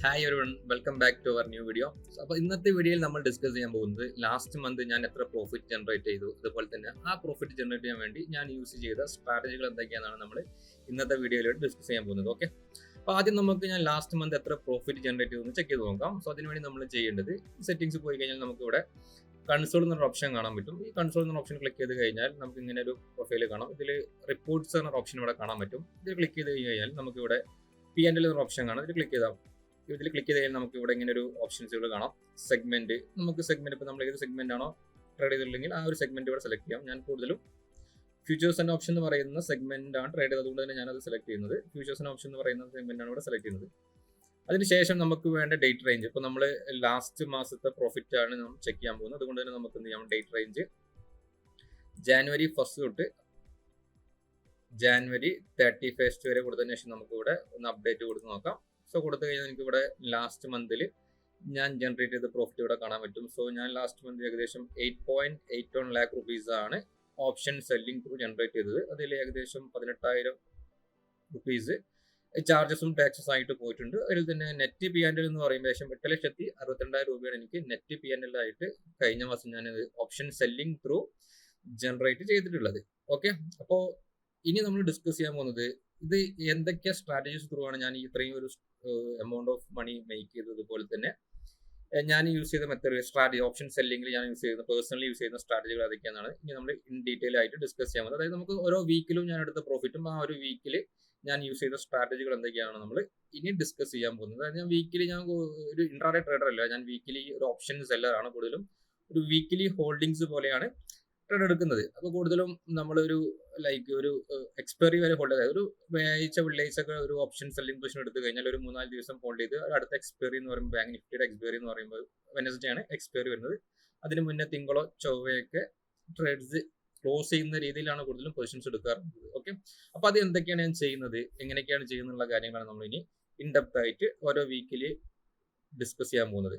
Hi everyone, welcome back to our new video. അപ്പോൾ ഇന്നത്തെ വീഡിയോയിൽ നമ്മൾ ഡിസ്കസ് ചെയ്യാൻ പോകുന്നത് ലാസ്റ്റ് മന്ത് ഞാൻ എത്ര പ്രോഫിറ്റ് ജനറേറ്റ് ചെയ്തു, അതുപോലെ തന്നെ ആ പ്രോഫിറ്റ് ജനറേറ്റ് ചെയ്യാൻ വേണ്ടി ഞാൻ യൂസ് ചെയ്ത സ്ട്രാറ്റജികൾ എന്തൊക്കെയാണെന്നാണ് നമ്മൾ ഇന്നത്തെ വീഡിയോയിലൂടെ ഡിസ്കസ് ചെയ്യാൻ പോകുന്നത്. ഓക്കെ, അപ്പോൾ ആദ്യം നമുക്ക് ഞാൻ ലാസ്റ്റ് മന്ത് എത്ര പ്രോഫിറ്റ് ജനറേറ്റ് ചെയ്തു ചെക്ക് ചെയ്ത് നോക്കാം. സോ അതിനുവേണ്ടി നമ്മൾ ചെയ്യേണ്ടത് സെറ്റിംഗ്സ് പോയി കഴിഞ്ഞാൽ നമുക്ക് ഇവിടെ കൺസോൾ എന്നൊരു ഓപ്ഷൻ കാണാൻ പറ്റും. ഈ കൺസോൾ എന്നൊരു ഓപ്ഷൻ ക്ലിക്ക് ചെയ്ത് കഴിഞ്ഞാൽ നമുക്ക് ഇങ്ങനെ ഒരു പ്രൊഫൈൽ കാണാം. ഇതിൽ റിപ്പോർട്ട്സ് എന്നൊരു ഓപ്ഷൻ ഇവിടെ കാണാൻ പറ്റും. ഇതിൽ ക്ലിക്ക് ചെയ്ത് കഴിഞ്ഞാൽ നമുക്ക് ഇവിടെ P&L എന്നൊരു ഓപ്ഷൻ കാണാം. ഇതിൽ ക്ലിക്ക് ചെയ്താൽ കഴിഞ്ഞാൽ നമുക്ക് ഇവിടെ ഇങ്ങനെ ഒരു ഓപ്ഷൻസുകൾ കാണാം. സെഗ്മെന്റ്, നമുക്ക് സെഗ്മെന്റ് ഇപ്പോൾ നമ്മൾ ഏത് സെഗ്മെന്റ് ആണോ ട്രേഡ് ചെയ്തിട്ടുണ്ടെങ്കിൽ ആ ഒരു സെഗ്മെന്റ് ഇവിടെ സെലക്ട് ചെയ്യാം. ഞാൻ കൂടുതലും ഫ്യൂച്ചേഴ്സ് ആൻഡ് ഓപ്ഷൻ എന്ന് പറയുന്ന സെഗ്മെന്റ് ആണ് ട്രേഡ് ചെയ്തത്, അതുകൊണ്ട് തന്നെ ഞാനത് സെലക്ട് ചെയ്യുന്നത് ഫ്യൂച്ചേഴ്സ് ആൻഡ് ഓപ്ഷൻ എന്ന് പറയുന്ന സെഗ്മെന്റ് ആണ് ഇവിടെ സെലക്ട് ചെയ്യുന്നത്. അതിനുശേഷം നമുക്ക് വേണ്ട ഡേറ്റ് റേഞ്ച്, ഇപ്പോൾ നമ്മൾ ലാസ്റ്റ് മാസത്തെ പ്രോഫിറ്റ് ആണ് നമ്മൾ ചെക്ക് ചെയ്യാൻ പോകുന്നത്. അതുകൊണ്ട് തന്നെ നമുക്ക് എന്ത് ചെയ്യാം, ഡേറ്റ് റേഞ്ച് ജാനുവരി 1 തൊട്ട് ജാനുവരി 31 വരെ കൊടുത്തതിന് ശേഷം നമുക്ക് ഇവിടെ ഒന്ന് അപ്ഡേറ്റ് കൊടുത്ത് നോക്കാം. സോ കൊടുത്തു കഴിഞ്ഞാൽ എനിക്ക് ഇവിടെ ലാസ്റ്റ് മന്തിൽ ഞാൻ ജനറേറ്റ് ചെയ്ത പ്രോഫിറ്റ് ഇവിടെ കാണാൻ പറ്റും. സോ ഞാൻ ലാസ്റ്റ് മന്ത് ഏകദേശം 8.81 lakh rupees ആണ് ഓപ്ഷൻ സെല്ലിംഗ് ത്രൂ ജനറേറ്റ് ചെയ്തത്. അതിൽ ഏകദേശം 18,000 rupees ചാർജസും ടാക്സസ് ആയിട്ട് പോയിട്ടുണ്ട്. അതിൽ തന്നെ നെറ്റ് P&L എന്ന് പറയുമ്പോൾ ഏകദേശം 8,62,000 രൂപയാണ് എനിക്ക് നെറ്റ് P&L ആയിട്ട് കഴിഞ്ഞ മാസം ഞാൻ ഓപ്ഷൻ സെല്ലിംഗ് ത്രൂ ജനറേറ്റ് ചെയ്തിട്ടുള്ളത്. ഓക്കെ, അപ്പോൾ ഇനി നമ്മൾ ഡിസ്കസ് ചെയ്യാൻ പോകുന്നത് ഇത് എന്തൊക്കെ സ്ട്രാറ്റജീസ് ത്രൂ ആണ് ഞാൻ ഇത്രയും ഒരു എമൗണ്ട് ഓഫ് മണി മേക്ക് ചെയ്തത്. അതുപോലെ തന്നെ ഞാൻ യൂസ് ചെയ്ത മെത്തേഡ് സ്ട്രാറ്റജി ഓപ്ഷൻ സെല്ലിംഗിൽ ഞാൻ യൂസ് ചെയ്യുന്ന പേഴ്സണലി യൂസ് ചെയ്യുന്ന സ്ട്രാറ്റജികൾ അതൊക്കെയാണ് ഇനി നമ്മൾ ഇൻ ഡീറ്റെയിൽ ആയിട്ട് ഡിസ്കസ് ചെയ്യാൻ പോകുന്നത്. അതായത് നമുക്ക് ഓരോ വീക്കിലും ഞാൻ എടുത്ത പ്രോഫിറ്റും ആ ഒരു വീക്കിൽ ഞാൻ യൂസ് ചെയ്ത സ്ട്രാറ്റജികൾ എന്തൊക്കെയാണ് നമ്മൾ ഇനി ഡിസ്കസ് ചെയ്യാൻ പോകുന്നത്. അതായത് ഞാൻ വീക്കിലി ഞാൻ ഒരു ഇൻട്രാഡേ ട്രേഡർ അല്ല, ഞാൻ വീക്കിലി ഒരു ഓപ്ഷൻ സെല്ലറാണ്. കൂടുതലും ഒരു വീക്കിലി ഹോൾഡിങ്സ് പോലെയാണ് ട്രേഡ് എടുക്കുന്നത്. അപ്പോൾ കൂടുതലും നമ്മളൊരു ഒരു എക്സ്പയറി വരെ ഹോൾഡ് ചെയ്ത് ഒരു വെള്ളിയാഴ്ച ഒക്കെ ഒരു ഓപ്ഷൻ സെല്ലിംഗ് പൊസിഷൻ എടുത്തു കഴിഞ്ഞാൽ ഒരു 3-4 ദിവസം ഹോൾഡ് ചെയ്ത് അടുത്ത എക്സ്പയറി എന്ന് പറയുമ്പോൾ ബാങ്ക് നിഫ്റ്റിയുടെ എക്സ്പയറി എന്ന് പറയുമ്പോൾ വെനസ്ഡേ ആണ് എക്സ്പയറി വരുന്നത്. അതിന് മുന്നേ തിങ്കളോ ചൊവ്വയൊക്കെ ട്രേഡ്സ് ക്ലോസ് ചെയ്യുന്ന രീതിയിലാണ് കൂടുതലും പൊസിഷൻസ് എടുക്കാറുള്ളത്. ഓക്കെ, അപ്പോൾ അത് എന്തൊക്കെയാണ് ഞാൻ ചെയ്യുന്നത്, എങ്ങനെയൊക്കെയാണ് ചെയ്യുന്നുള്ള കാര്യങ്ങളാണ് നമ്മൾ ഇനി ഇൻഡെപ്ത് ആയിട്ട് ഓരോ വീക്കിൽ ഡിസ്കസ് ചെയ്യാൻ പോകുന്നത്.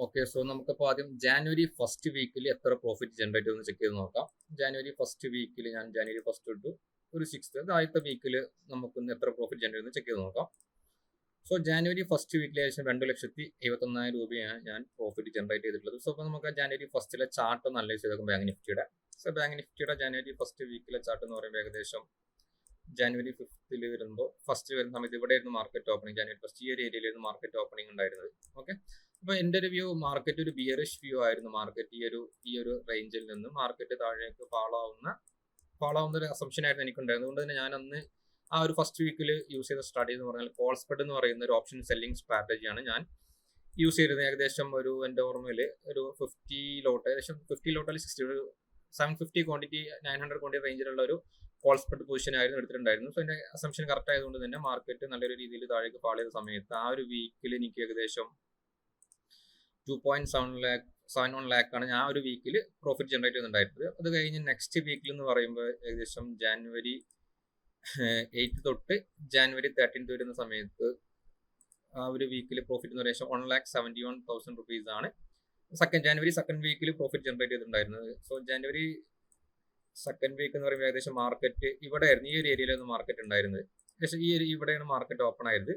ഓക്കെ, സോ നമുക്കപ്പോൾ ആദ്യം ജാനുവരി 1 വീക്കിൽ എത്ര പ്രോഫിറ്റ് ജനറേറ്റ് ചെയ്തെന്ന് ചെക്ക് ചെയ്ത് നോക്കാം. ജാനുവരി 1 വീക്കിൽ ഞാൻ ജാനുവരി 1 തൊട്ട് ഒരു 6th ആദ്യത്തെ വീക്കിൽ നമുക്കൊന്ന് എത്ര പ്രോഫിറ്റ് ജനറേറ്റ് ചെയ്യുന്നത് ചെക്ക് ചെയ്ത് നോക്കാം. സോ ജാനുവരി 1 വീക്കിൽ ഏകദേശം 2,71,000 രൂപയാണ് ഞാൻ പ്രോഫിറ്റ് ജനറേറ്റ് ചെയ്തിട്ടുള്ളത്. സോ അപ്പോൾ നമുക്ക് ജാനുവരി 1 ചാർട്ട് ഒന്ന് അനലൈസ് ചെയ്തേക്കും ബാങ്ക് നിഫ്റ്റിയുടെ. സോ ബാങ്ക് നിഫ്റ്റിയുടെ ജാനുവരി 1 വീക്കിലെ ചാർട്ട് എന്ന് പറയുമ്പോൾ ഏകദേശം ജാനുവരി 5 വരുമ്പോൾ ഫസ്റ്റ് വരുന്ന സമയത്ത് ഇവിടെ ആയിരുന്നു മാർക്കറ്റ് ഓപ്പണിംഗ്. ജാനുവരി 1 ഈ ഒരു ഏരിയയിലായിരുന്നു മാർക്കറ്റ് ഓപ്പണിംഗ് ഉണ്ടായിരുന്നത്. ഓക്കെ, അപ്പോൾ എൻ്റെ ഒരു വ്യൂ മാർക്കറ്റ് ഒരു ബിയറിഷ് വ്യൂ ആയിരുന്നു. മാർക്കറ്റ് ഈ ഒരു റേഞ്ചിൽ നിന്ന് മാർക്കറ്റ് താഴേക്ക് ഫാളാവുന്ന ഒരു അസംഷൻ ആയിരുന്നു എനിക്കുണ്ടായിരുന്നത്. അതുകൊണ്ട് തന്നെ ഞാൻ അന്ന് ആ ഒരു ഫസ്റ്റ് വീക്കിൽ യൂസ് ചെയ്ത സ്ട്രാറ്റജി എന്ന് പറഞ്ഞാൽ കോൾ സ്പ്രെഡ് എന്ന് പറയുന്ന ഒരു ഓപ്ഷൻ സെല്ലിംഗ് സ്ട്രാറ്റജിയാണ് ഞാൻ യൂസ് ചെയ്തത്. ഏകദേശം ഒരു എൻ്റെ ഓർമ്മയിൽ ഒരു 50 ലോട്ട് ഏകദേശം 50 ലോട്ട് അല്ലെങ്കിൽ 750 ക്വാണ്ടിറ്റി 900 ക്വാണ്ടിറ്റി റേഞ്ചിലുള്ള ഒരു കോൾ സ്പ്രെഡ് പൊസിഷൻ ആയിരുന്നു എടുത്തിട്ടുണ്ടായിരുന്നു. സോ എൻ്റെ അസംഷൻ കറക്റ്റ് ആയതുകൊണ്ട് തന്നെ മാർക്കറ്റ് നല്ലൊരു രീതിയിൽ താഴേക്ക് ഫാൾ ചെയ്ത സമയത്ത് ആ ഒരു വീക്കിൽ എനിക്ക് ഏകദേശം 2.71 lakh ആണ് ഞാൻ ആ ഒരു വീക്കിൽ പ്രോഫിറ്റ് ജനറേറ്റ് ചെയ്തിട്ടുണ്ടായിരുന്നത്. അത് കഴിഞ്ഞ് നെക്സ്റ്റ് വീക്കിൽ എന്ന് പറയുമ്പോൾ ഏകദേശം ജാനുവരി 8 തൊട്ട് ജാനുവരി 13 വരുന്ന സമയത്ത് ആ ഒരു വീക്കിൽ പ്രോഫിറ്റ് എന്ന് പറയുമ്പോൾ 1,71,000 rupees ആണ് ജാനുവരി 2nd വീക്കിൽ പ്രോഫിറ്റ് ജനറേറ്റ് ചെയ്തിട്ടുണ്ടായിരുന്നത്. സോ ജാനുവരി 2nd വീക്ക് എന്ന് പറയുമ്പോൾ ഏകദേശം മാർക്കറ്റ് ഇവിടെ ആയിരുന്നു, ഈ ഒരു ഏരിയയിലായിരുന്നു മാർക്കറ്റ് ഉണ്ടായിരുന്നത്. ഏകദേശം ഇവിടെയാണ് മാർക്കറ്റ് ഓപ്പൺ ആയത്.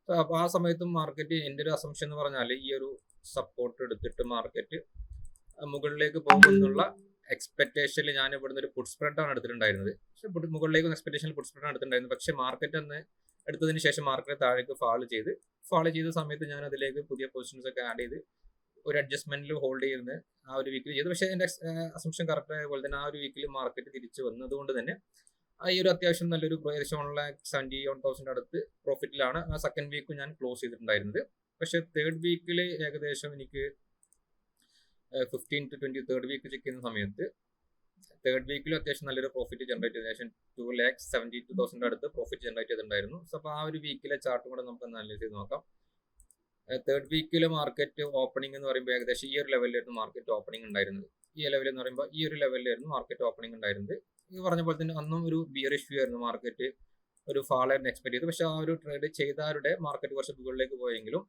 സോ അപ്പോൾ ആ സമയത്തും മാർക്കറ്റ് എൻ്റെ ഒരു അസംഷൻ എന്ന് പറഞ്ഞാൽ ഈ ഒരു സപ്പോർട്ട് എടുത്തിട്ട് മാർക്കറ്റ് മുകളിലേക്ക് പോകുമെന്നുള്ള എക്സ്പെക്ടേഷനിൽ ഞാൻ ഇവിടുന്ന് ഒരു പുട്ട് സ്പ്രെഡാണ് എടുത്തിട്ടുണ്ടായിരുന്നത്. പക്ഷേ മുകളിലേക്ക് എക്സ്പെക്ടേഷനിൽ പുട്ട് സ്പ്രെഡാണ് എടുത്തിട്ടുണ്ടായിരുന്നത്. പക്ഷേ മാർക്കറ്റ് അന്ന് എടുത്തതിന് ശേഷം മാർക്കറ്റ് താഴേക്ക് ഫാൾ ചെയ്ത സമയത്ത് ഞാൻ അതിലേക്ക് പുതിയ പൊസിഷൻസ് ഒക്കെ ആഡ് ചെയ്ത് ഒരു അഡ്ജസ്റ്റ്മെന്റിൽ ഹോൾഡ് ചെയ്യുന്നത് ആ ഒരു വീക്കിൽ ചെയ്തു. പക്ഷേ എൻ്റെ അസംഷൻ കറക്റ്റ് ആയ പോലെ തന്നെ ആ ഒരു വീക്കിൽ മാർക്കറ്റ് തിരിച്ചു വന്നതുകൊണ്ട് തന്നെ ഈ ഒരു അത്യാവശ്യം നല്ലൊരു ഏകദേശം 1,71,000 അടുത്ത് പ്രോഫിറ്റിലാണ് ആ 2nd വീക്ക് ഞാൻ ക്ലോസ് ചെയ്തിട്ടുണ്ടായിരുന്നത്. പക്ഷേ 3rd വീക്കിൽ ഏകദേശം എനിക്ക് 15 to 20 3rd വീക്ക് ചെക്ക് ചെയ്യുന്ന സമയത്ത് 3rd വീക്കിൽ അത്യാവശ്യം നല്ലൊരു പ്രോഫിറ്റ് ജനറേറ്റ് ചെയ്ത് ഏകദേശം 2,72,000 അടുത്ത് പ്രോഫിറ്റ് ജനറേറ്റ് ചെയ്തിട്ടുണ്ടായിരുന്നു. സോ അപ്പോൾ ആ ഒരു വീക്കിലെ ചാർട്ടും കൂടെ നമുക്ക് അനലൈസ് ചെയ്ത് നോക്കാം. 3rd വീക്കിലെ മാർക്കറ്റ് ഓപ്പണിംഗ് എന്ന് പറയുമ്പോൾ ഏകദേശം ഈ ഒരു ലെവലിലായിരുന്നു മാർക്കറ്റ് ഓപ്പണിംഗ് ഉണ്ടായിരുന്നത്. ഈ ലെവൽ എന്ന് പറയുമ്പോൾ ഈ ഒരു ലെവലിലായിരുന്നു മാർക്കറ്റ് ഓപ്പണിംഗ് ഉണ്ടായിരുന്നത്. ഈ പറഞ്ഞ പോലെ തന്നെ അന്നും ഒരു ബിയറിഷ് വ്യൂ ആയിരുന്നു, മാർക്കറ്റ് ഒരു ഫാളായിരുന്നു എക്സ്പെക്ട് ചെയ്തു. പക്ഷേ ആ ഒരു ട്രേഡ് ചെയ്തവരുടെ മാർക്കറ്റ് കുറച്ച് മുകളിലേക്ക് പോയെങ്കിലും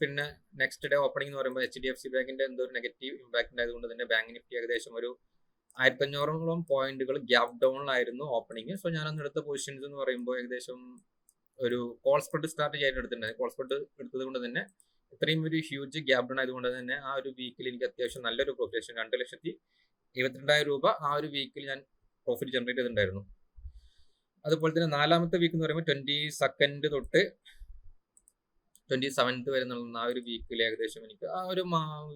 പിന്നെ നെക്സ്റ്റ് ഡേ ഓപ്പണിംഗ് എന്ന് പറയുമ്പോൾ HDFC ബാങ്കിന്റെ എന്തോ ഒരു നെഗറ്റീവ് ഇമ്പാക്ട് ഉണ്ടായതുകൊണ്ട് തന്നെ ബാങ്ക് നിഫ്റ്റി ഏകദേശം ഒരു 1,500ഓളം പോയിന്റുകൾ ഗ്യാപ് ഡൗണിലായിരുന്നു ഓപ്പണിംഗ്. സോ ഞാൻ അന്ന് എടുത്ത പൊസിഷൻസ് എന്ന് പറയുമ്പോൾ ഏകദേശം ഒരു കോൾ സ്പ്രെഡ് സ്ട്രാറ്റജി ആയിട്ട് എടുത്തിട്ടുണ്ടായിരുന്നു. കോൾ സ്പ്രെഡ് എടുത്തത് കൊണ്ട് തന്നെ ഇത്രയും ഒരു ഹ്യൂജ് ഗ്യാപ് ഡൗൺ ആയതുകൊണ്ട് തന്നെ ആ ഒരു വീക്കിൽ എനിക്ക് അത്യാവശ്യം നല്ലൊരു പ്രോഫിറ്റ്, 2,72,000 രൂപ ആ ഒരു വീക്കിൽ ഞാൻ പ്രോഫിറ്റ് ജനറേറ്റ് ചെയ്തിട്ടുണ്ടായിരുന്നു. അതുപോലെ തന്നെ 4ാമത്തെ വീക്ക് എന്ന് പറയുമ്പോൾ 22nd തൊട്ട് 27th വരെ എന്നുള്ള ആ ഒരു വീക്കിൽ ഏകദേശം എനിക്ക് ആ ഒരു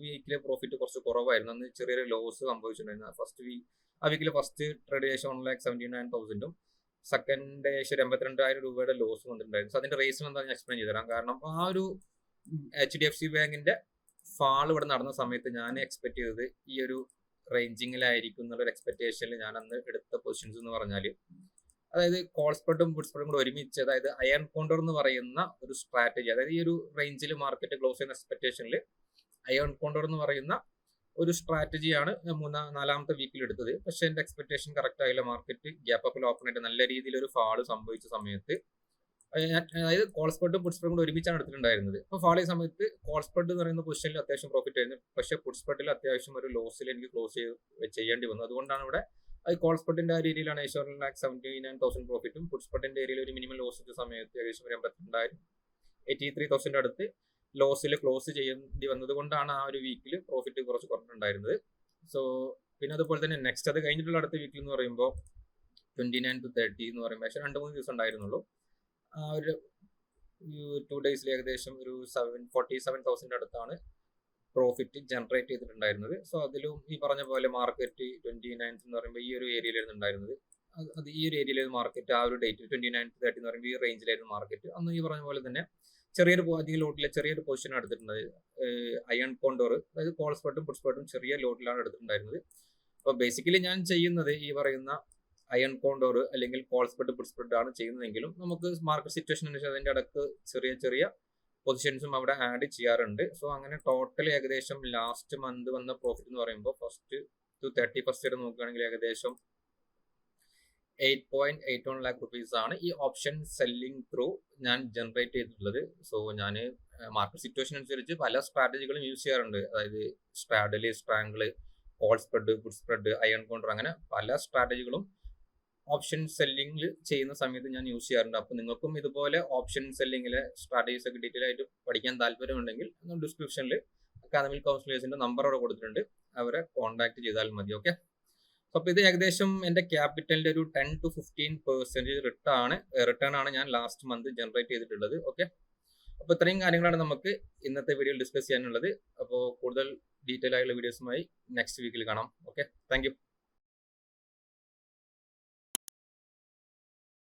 വീക്കിലെ പ്രോഫിറ്റ് കുറച്ച് കുറവായിരുന്നു. അന്ന് ചെറിയൊരു ലോസ് സംഭവിച്ചിട്ടുണ്ടായിരുന്നു. ആ വീക്കിലെ ഫസ്റ്റ് ട്രേഡ് ഏകദേശം 1,79,000 സെക്കൻഡ് ഏകദേശം 82,000 രൂപയുടെ ലോസ് വന്നിട്ടുണ്ടായിരുന്നു. സോ അതിന്റെ റീസൺ എന്താ ഞാൻ എക്സ്പ്ലെയിൻ ചെയ്തു തരാം. കാരണം ആ ഒരു HDFC ബാങ്കിന്റെ ഫാൾ ഇവിടെ നടന്ന സമയത്ത് ഞാൻ എക്സ്പെക്ട് ചെയ്തത് ഈ ഒരു റേഞ്ചിങ്ങിലായിരിക്കും എന്നുള്ളൊരു എക്സ്പെക്ടേഷനിൽ ഞാൻ അന്ന് എടുത്ത പൊസിഷൻസ് എന്ന് പറഞ്ഞാൽ, അതായത് കോൾ സ്പ്രെഡും പുട്ട് സ്പ്രെഡും കൂടെ ഒരുമിച്ച്, അതായത് അയൺ കോണ്ടർ എന്ന് പറയുന്ന ഒരു സ്ട്രാറ്റജി, അതായത് ഈ ഒരു റേഞ്ചിൽ മാർക്കറ്റ് ക്ലോസ് ചെയ്യുന്ന എക്സ്പെക്ടേഷനിൽ അയൺ കോണ്ടർ എന്ന് പറയുന്ന ഒരു സ്ട്രാറ്റജിയാണ് 4ാമത്തെ വീക്കിൽ എടുത്തത്. പക്ഷെ എന്റെ എക്സ്പെക്ടേഷൻ കറക്റ്റ് ആയില്ല. മാർക്കറ്റ് ഗ്യാപ്പ് അപ്പിൽ ഓപ്പൺ ആയിട്ട് നല്ല രീതിയിൽ ഒരു ഫാള് സംഭവിച്ച സമയത്ത്, അതായത് കോൾ സ്പ്രെഡും പുട്ട് സ്പ്രെഡും കൂടെ ഒരുമിച്ചാണ് എടുത്തിട്ടുണ്ടായിരുന്നത്. അപ്പോൾ ഫാൾ ചെയ്യുന്ന സമയത്ത് കോൾ സ്പ്രെഡ് എന്ന് പറയുന്ന പൊസിഷനിൽ അത്യാവശ്യം പ്രോഫിറ്റ് ആയിരുന്നു. പക്ഷേ പുട്ട് സ്പ്രെഡിൽ അത്യാവശ്യം ഒരു ലോസിൽ എനിക്ക് ക്ലോസ് ചെയ്യേണ്ടി വന്നു. അതുകൊണ്ടാണ് ഇവിടെ കോൾ സ്പ്രെഡിന്റെ ആ രീതിയിലാണ് 1,79,000 പ്രോഫിറ്റും പുട്ട് സ്പ്രെഡിന്റെ ഏരിയയിൽ ഒരു മിനിമം ലോസ് വെച്ച സമയത്ത് ഏകദേശം 83,000 അടുത്ത് ലോസിൽ ക്ലോസ് ചെയ്യേണ്ടി വന്നത് കൊണ്ടാണ് ആ ഒരു വീക്കിൽ പ്രോഫിറ്റ് കുറച്ച് കുറഞ്ഞിട്ടുണ്ടായിരുന്നത്. സോ പിന്നെ അതുപോലെ തന്നെ നെക്സ്റ്റ് അത് കഴിഞ്ഞിട്ടുള്ള അടുത്ത വീക്കിൽ എന്ന് പറയുമ്പോൾ 29 to 30 എന്ന് പറയുമ്പോൾ 2-3 ദിവസം ഉണ്ടായിരുന്നുള്ളൂ. ആ ഒരു 2 ഡേയ്സിൽ ഏകദേശം ഒരു 47,000 അടുത്താണ് പ്രോഫിറ്റ് ജനറേറ്റ് ചെയ്തിട്ടുണ്ടായിരുന്നത്. സോ അതിലും ഈ പറഞ്ഞ പോലെ മാർക്കറ്റ് 29th എന്ന് പറയുമ്പോൾ ഈ ഒരു ഏരിയയിലായിരുന്നു ഉണ്ടായിരുന്നത്. അത് ഈ ഒരു ഏരിയയിലായിരുന്നു മാർക്കറ്റ് ആ ഒരു ഡേറ്റ് 29 to 30 എന്ന് പറയുമ്പോൾ ഈ റേഞ്ചിലായിരുന്നു മാർക്കറ്റ്. അന്ന് ഈ പറഞ്ഞ പോലെ തന്നെ അധികം ലോട്ടിലെ ചെറിയൊരു പൊസിഷൻ എടുത്തിട്ടുള്ളത് അയൺ കോണ്ടോർ, അതായത് കോൾ സ്പ്രെഡും പുട്ട് സ്പ്രെഡും ചെറിയ ലോട്ടിലാണ് എടുത്തിട്ടുണ്ടായിരുന്നത്. അപ്പോൾ ബേസിക്കലി ഞാൻ ചെയ്യുന്നത് ഈ പറയുന്ന അയൺ കോണ്ടോർ അല്ലെങ്കിൽ കോൾ സ്പ്രെഡ് പുട്ട് സ്പ്രെഡ് ആണ് ചെയ്യുന്നതെങ്കിലും നമുക്ക് മാർക്കറ്റ് സിറ്റുവേഷൻ അനുസരിച്ച് അതിന്റെ ഇടക്ക് ചെറിയ പൊസിഷൻസും അവിടെ ആഡ് ചെയ്യാറുണ്ട്. സോ അങ്ങനെ ടോട്ടൽ ഏകദേശം ലാസ്റ്റ് മന്ത് വന്ന പ്രോഫിറ്റ് എന്ന് പറയുമ്പോൾ 1st to 31st വരെ നോക്കുകയാണെങ്കിൽ ഏകദേശം 8.81 lakh rupees ആണ് ഈ ഓപ്ഷൻ സെല്ലിംഗ് ത്രൂ ഞാൻ ജനറേറ്റ് ചെയ്തിട്ടുള്ളത്. സോ ഞാൻ മാർക്കറ്റ് സിറ്റുവേഷൻ അനുസരിച്ച് പല സ്ട്രാറ്റജികളും യൂസ് ചെയ്യാറുണ്ട്. അതായത് straddle, strangle, call spread, put spread, iron condor, അങ്ങനെ പല സ്ട്രാറ്റജികളും ഓപ്ഷൻ സെല്ലിംഗിൽ ചെയ്യുന്ന സമയത്ത് ഞാൻ യൂസ് ചെയ്യാറുണ്ട്. അപ്പോൾ നിങ്ങൾക്കും ഇതുപോലെ ഓപ്ഷൻ സെല്ലിങ്ങിലെ സ്ട്രാറ്റജീസ് ഒക്കെ ഡീറ്റെയിൽ ആയിട്ട് പഠിക്കാൻ താല്പര്യമുണ്ടെങ്കിൽ ഡിസ്ക്രിപ്ഷനിൽ അക്കാദമിക് കൗൺസിലേഴ്സിന്റെ നമ്പർ അവിടെ കൊടുത്തിട്ടുണ്ട്, അവരെ കോൺടാക്ട് ചെയ്താൽ മതി. ഓക്കെ. അപ്പോൾ ഇത് ഏകദേശം എൻ്റെ ക്യാപിറ്റലിന്റെ ഒരു 10 to 15% റിട്ടേൺ ആണ് ഞാൻ ലാസ്റ്റ് മന്ത് ജനറേറ്റ് ചെയ്തിട്ടുള്ളത്. ഓക്കെ. അപ്പോൾ ഇത്രയും കാര്യങ്ങളാണ് നമുക്ക് ഇന്നത്തെ വീഡിയോയിൽ ഡിസ്കസ് ചെയ്യാനുള്ളത്. അപ്പോൾ കൂടുതൽ ഡീറ്റെയിൽ ആയിട്ടുള്ള വീഡിയോസുമായി നെക്സ്റ്റ് വീക്കിൽ കാണാം. Okay, thank you.